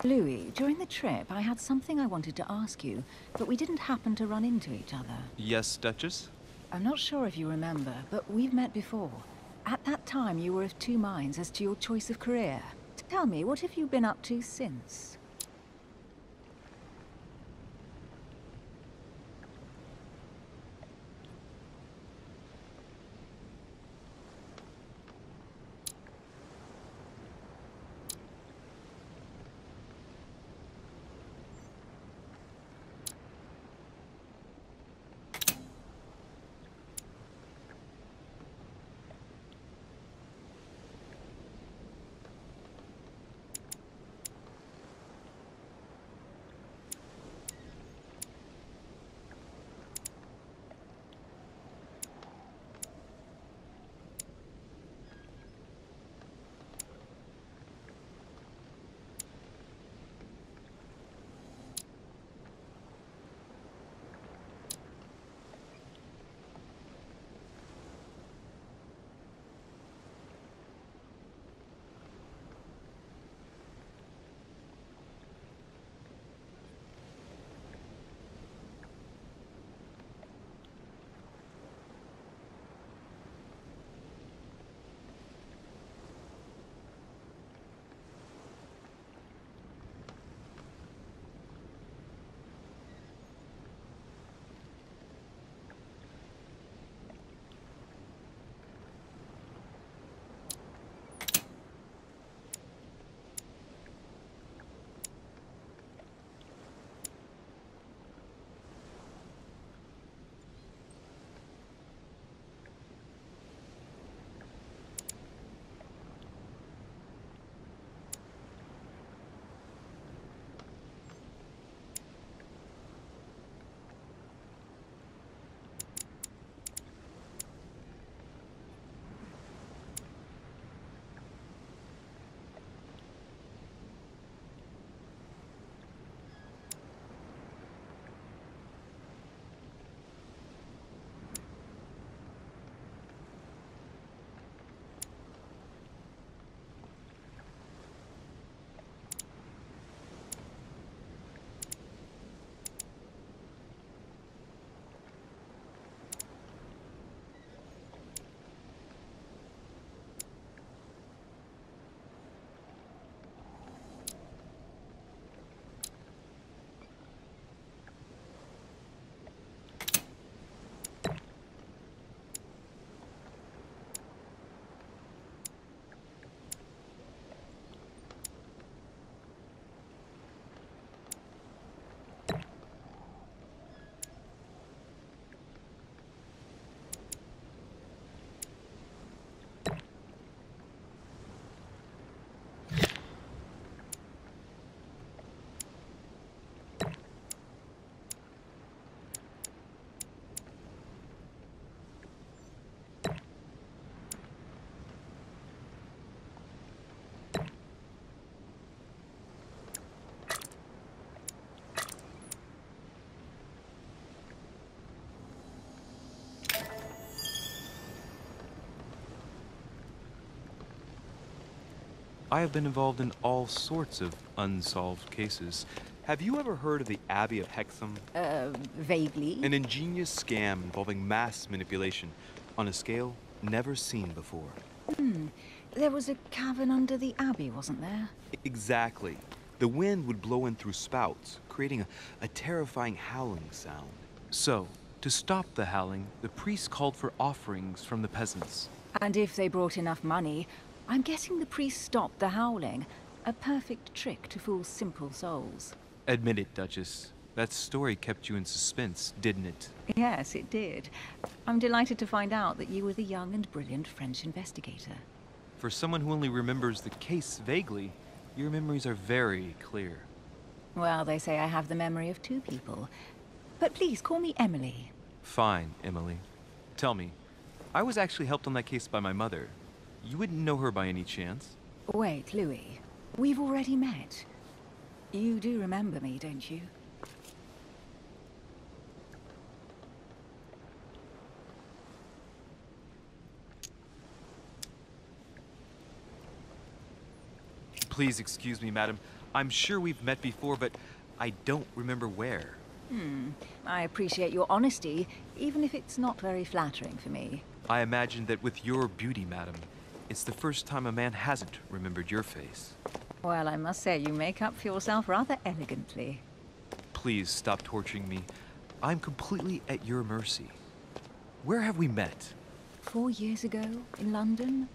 Louis, during the trip, I had something I wanted to ask you, but we didn't happen to run into each other. Yes, Duchess? I'm not sure if you remember, but we've met before. At that time, you were of two minds as to your choice of career. Tell me, what have you been up to since? I have been involved in all sorts of unsolved cases. Have you ever heard of the Abbey of Hexham? Vaguely? An ingenious scam involving mass manipulation on a scale never seen before. There was a cavern under the abbey, wasn't there? Exactly. The wind would blow in through spouts, creating a terrifying howling sound. So, to stop the howling, the priests called for offerings from the peasants. And if they brought enough money, I'm guessing the priest stopped the howling. A perfect trick to fool simple souls. Admit it, Duchess. That story kept you in suspense, didn't it? Yes, it did. I'm delighted to find out that you were the young and brilliant French investigator. For someone who only remembers the case vaguely, your memories are very clear. Well, they say I have the memory of two people. But please, call me Emily. Fine, Emily. Tell me, I was actually helped on that case by my mother. You wouldn't know her by any chance? Wait, Louis. We've already met. You do remember me, don't you? Please excuse me, madam. I'm sure we've met before, but I don't remember where. I appreciate your honesty, even if it's not very flattering for me. I imagine that with your beauty, madam, it's the first time a man hasn't remembered your face. Well, I must say you make up for yourself rather elegantly. Please stop torturing me. I'm completely at your mercy. Where have we met? 4 years ago, in London?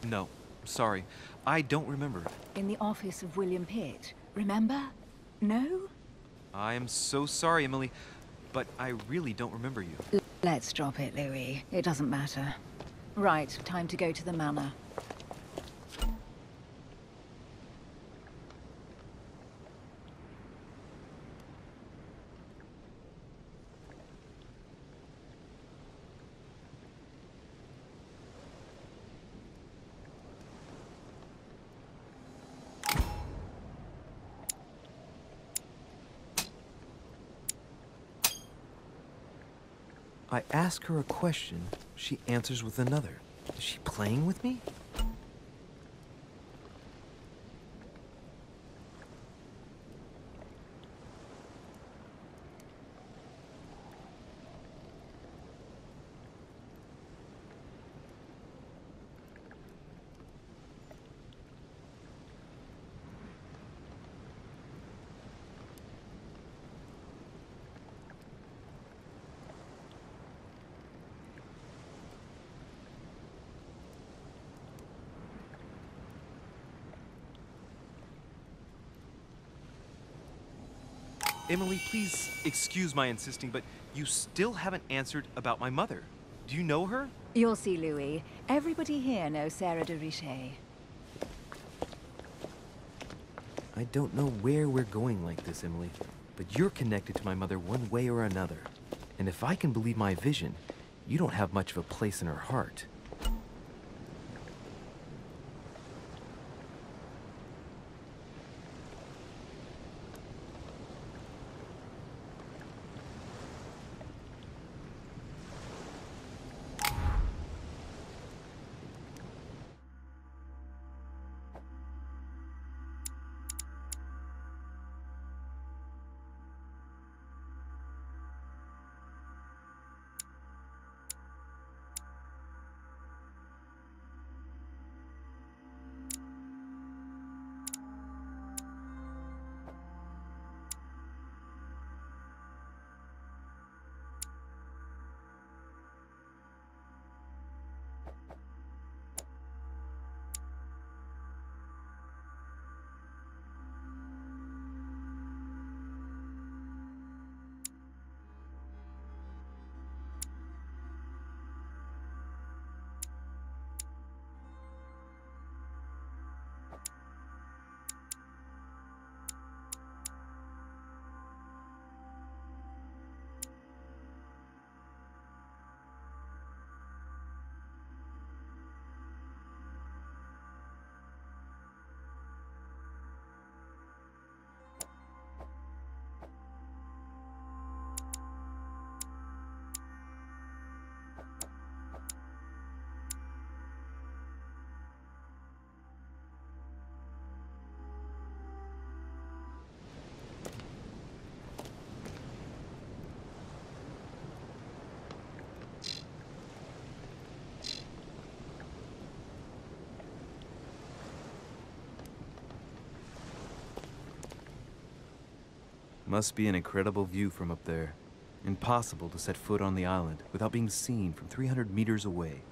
No, sorry. I don't remember. In the office of William Pitt. Remember? No? I am so sorry, Emily, but I really don't remember you. Let's drop it, Louis. It doesn't matter. Right, time to go to the manor. I ask her a question, she answers with another. Is she playing with me? Emily, please excuse my insisting, but you still haven't answered about my mother. Do you know her? You'll see, Louis. Everybody here knows Sarah de Richet. I don't know where we're going like this, Emily, but you're connected to my mother one way or another. And if I can believe my vision, you don't have much of a place in her heart. Must be an incredible view from up there. Impossible to set foot on the island without being seen from 300 meters away.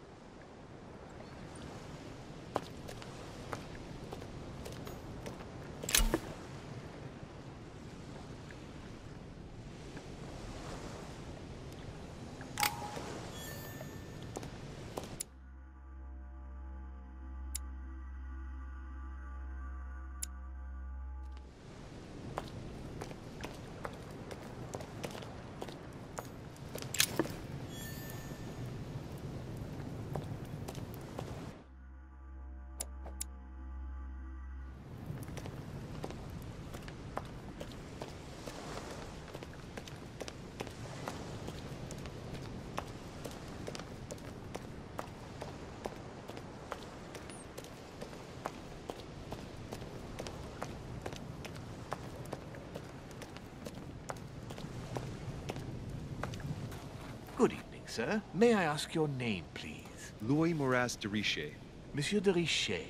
Good evening, sir. May I ask your name, please? Louis Moras de Richer. Monsieur de Richer,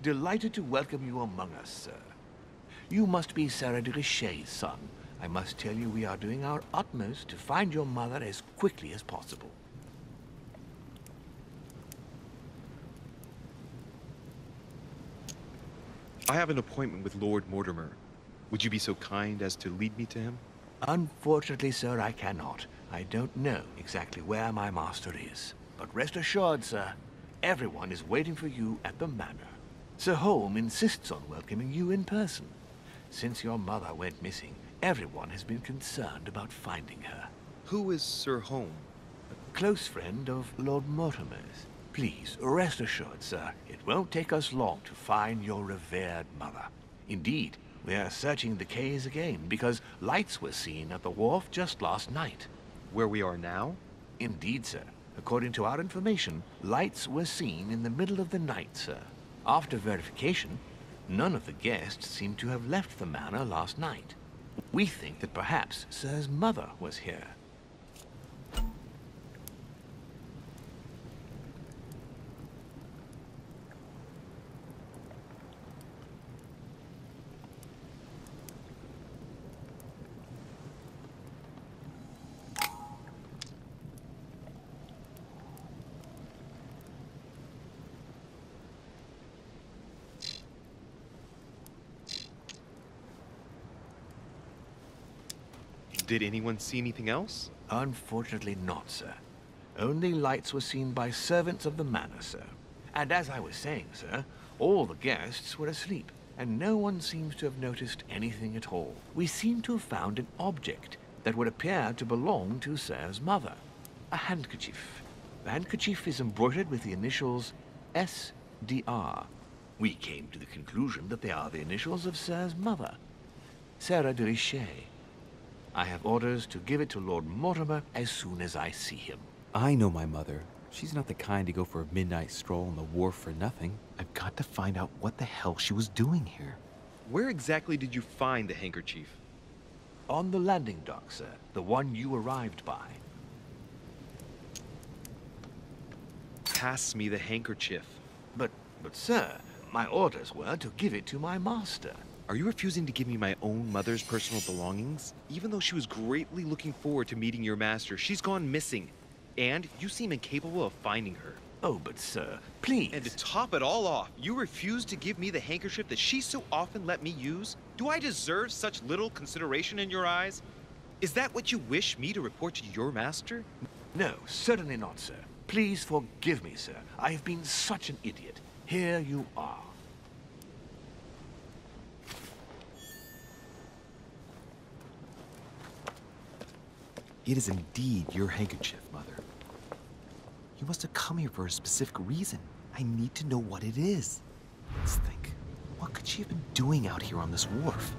delighted to welcome you among us, sir. You must be Sarah de Richer's son. I must tell you we are doing our utmost to find your mother as quickly as possible. I have an appointment with Lord Mortimer. Would you be so kind as to lead me to him? Unfortunately, sir, I cannot. I don't know exactly where my master is. But rest assured, sir, everyone is waiting for you at the manor. Sir Holm insists on welcoming you in person. Since your mother went missing, everyone has been concerned about finding her. Who is Sir Holm? A close friend of Lord Mortimer's. Please, rest assured, sir, it won't take us long to find your revered mother. Indeed, we are searching the quays again because lights were seen at the wharf just last night. Where we are now? Indeed, sir. According to our information, lights were seen in the middle of the night, sir. After verification, none of the guests seem to have left the manor last night. We think that perhaps Sir's mother was here. Did anyone see anything else? Unfortunately not, sir. Only lights were seen by servants of the manor, sir. And as I was saying, sir, all the guests were asleep, and no one seems to have noticed anything at all. We seem to have found an object that would appear to belong to Sir's mother. A handkerchief. The handkerchief is embroidered with the initials S.D.R. We came to the conclusion that they are the initials of Sir's mother, Sarah de Richer. I have orders to give it to Lord Mortimer as soon as I see him. I know my mother. She's not the kind to go for a midnight stroll on the wharf for nothing. I've got to find out what the hell she was doing here. Where exactly did you find the handkerchief? On the landing dock, sir. The one you arrived by. Pass me the handkerchief. But sir, my orders were to give it to my master. Are you refusing to give me my own mother's personal belongings? Even though she was greatly looking forward to meeting your master, she's gone missing. And you seem incapable of finding her. Oh, but sir, please. And to top it all off, you refuse to give me the handkerchief that she so often let me use? Do I deserve such little consideration in your eyes? Is that what you wish me to report to your master? No, certainly not, sir. Please forgive me, sir. I have been such an idiot. Here you are. It is indeed your handkerchief, Mother. You must have come here for a specific reason. I need to know what it is. Let's think. What could she have been doing out here on this wharf?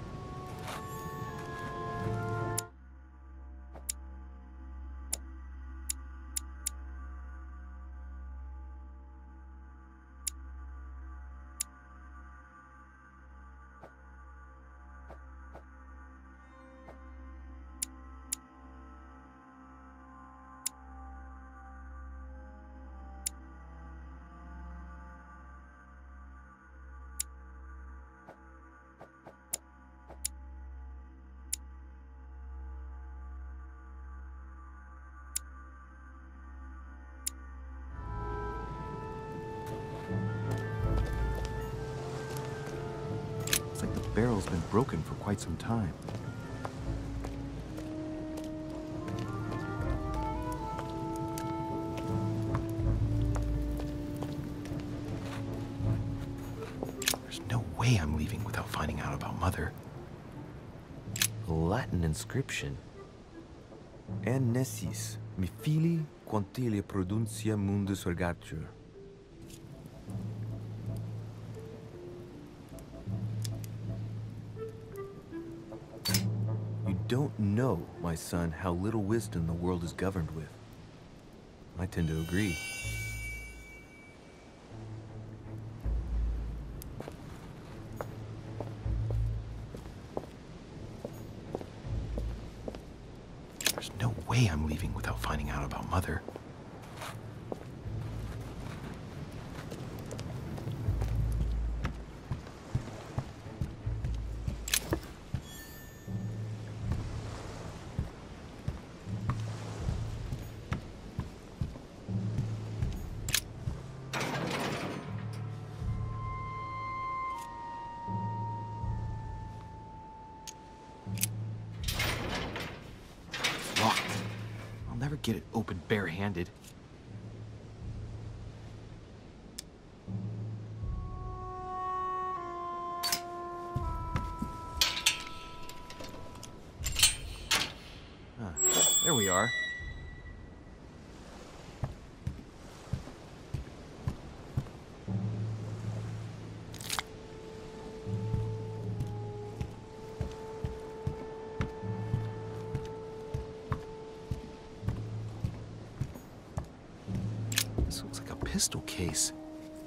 It's like the barrel's been broken for quite some time. There's no way I'm leaving without finding out about Mother. A Latin inscription. En nessis, mi fili, quantilia produncia mundus ergatur. You don't know, my son, how little wisdom the world is governed with. I tend to agree. There's No way I'm leaving without finding out about Mother. Locked. I'll never get it open barehanded. There we are. This looks like a pistol case,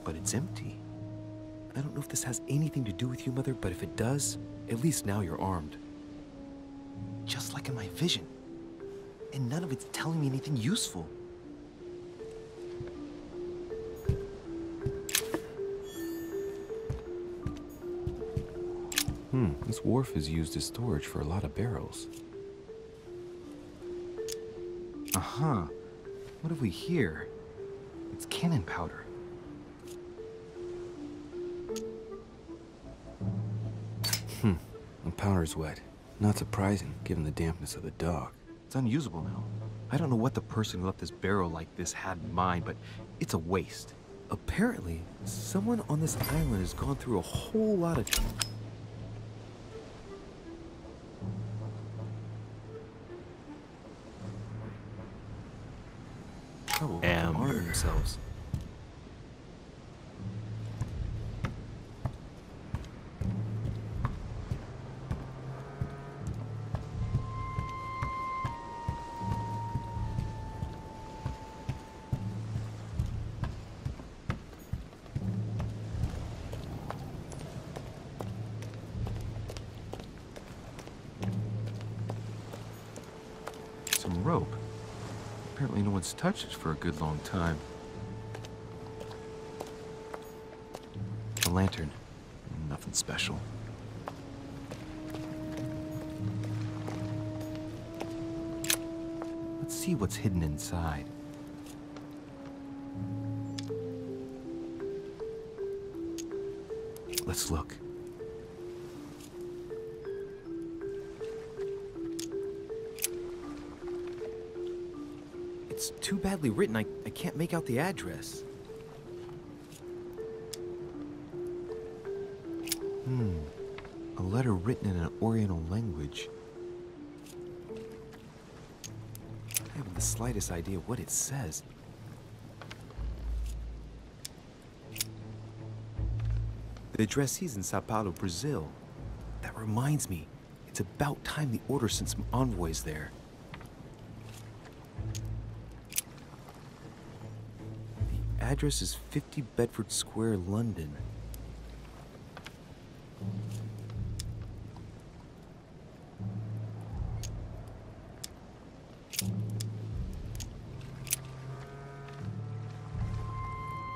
but it's empty. I don't know if this has anything to do with you, Mother, but if it does, at least now you're armed. Just like in my vision. And none of it's telling me anything useful. This wharf is used as storage for a lot of barrels. Uh-huh. What have we here? It's cannon powder. The powder's wet. Not surprising, given the dampness of the dock. It's unusable now. I don't know what the person who left this barrel like this had in mind, but it's a waste. Apparently, someone on this island has gone through a whole lot of... trouble arming themselves. Some rope. Apparently no one's touched it for a good long time. A lantern. Nothing special. Let's see what's hidden inside. Let's look. It's too badly written, I can't make out the address. A letter written in an Oriental language. I haven't the slightest idea what it says. The addressee's in Sao Paulo, Brazil. That reminds me, it's about time the Order sent some envoys there. The address is 50 Bedford Square, London.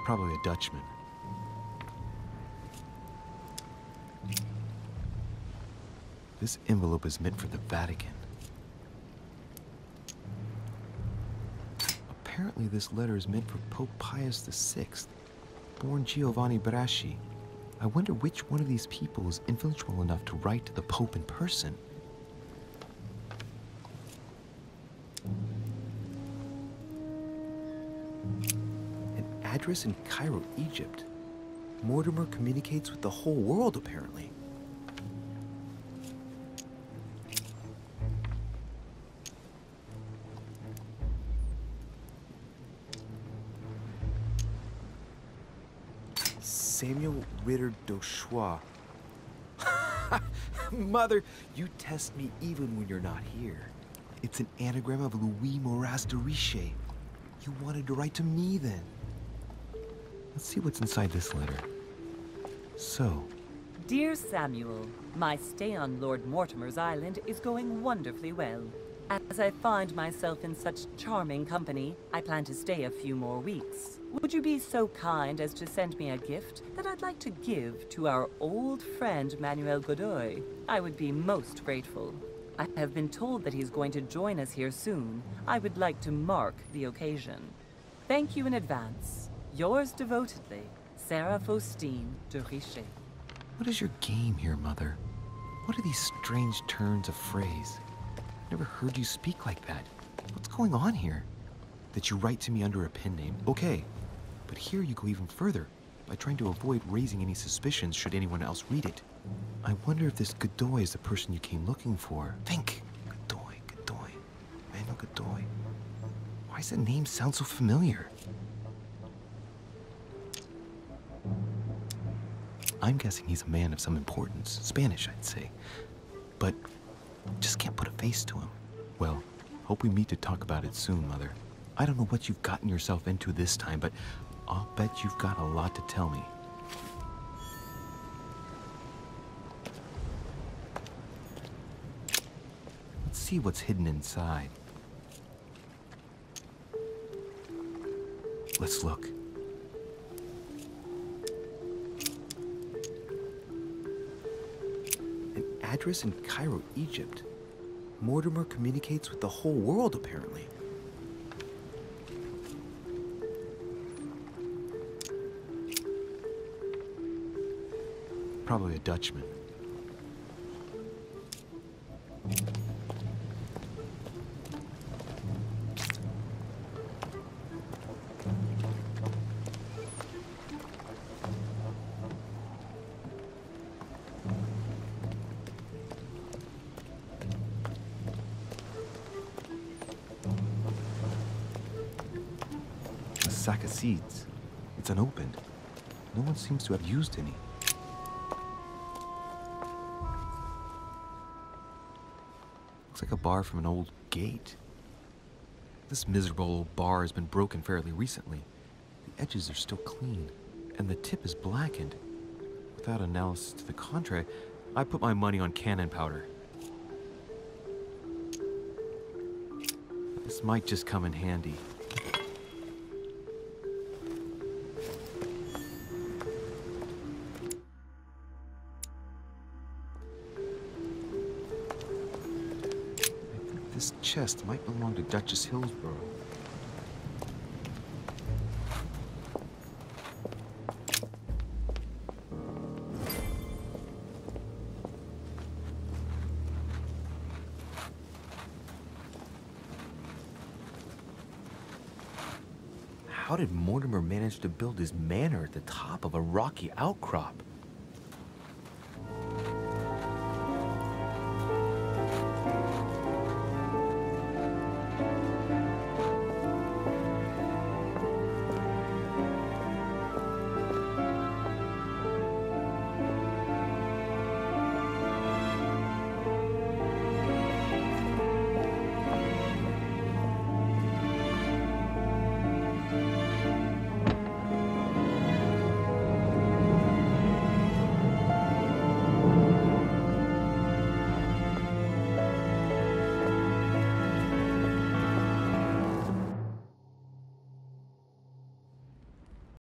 Probably a Dutchman. This envelope is meant for the Vatican. Apparently this letter is meant for Pope Pius VI, born Giovanni Braschi. I wonder which one of these people is influential enough to write to the Pope in person. An address in Cairo, Egypt. Mortimer communicates with the whole world, apparently. Samuel Ritter d'Auchois. Mother, you test me even when you're not here. It's an anagram of Louis Moras de Riche. You wanted to write to me then. Let's see what's inside this letter. So. Dear Samuel, my stay on Lord Mortimer's island is going wonderfully well. As I find myself in such charming company, I plan to stay a few more weeks. Would you be so kind as to send me a gift that I'd like to give to our old friend Manuel Godoy? I would be most grateful. I have been told that he's going to join us here soon. I would like to mark the occasion. Thank you in advance. Yours devotedly, Sarah Faustine de Richet. What is your game here, Mother? What are these strange turns of phrase? Never heard you speak like that. What's going on here? That you write to me under a pen name, okay. But here you go even further, by trying to avoid raising any suspicions should anyone else read it. I wonder if this Godoy is the person you came looking for. Think! Godoy. Manuel Godoy. Why does that name sound so familiar? I'm guessing he's a man of some importance. Spanish, I'd say. But just can't put a face to him. Well, hope we meet to talk about it soon, Mother. I don't know what you've gotten yourself into this time, but I'll bet you've got a lot to tell me. Let's see what's hidden inside. Let's look. An address in Cairo, Egypt. Mortimer communicates with the whole world, apparently. Probably a Dutchman. A sack of seeds. It's unopened. No one seems to have used any. Looks like a bar from an old gate. This miserable old bar has been broken fairly recently. The edges are still clean, and the tip is blackened. Without analysis to the contrary, I put my money on cannon powder. This might just come in handy. This chest might belong to Duchess Hillsborough. How did Mortimer manage to build his manor at the top of a rocky outcrop?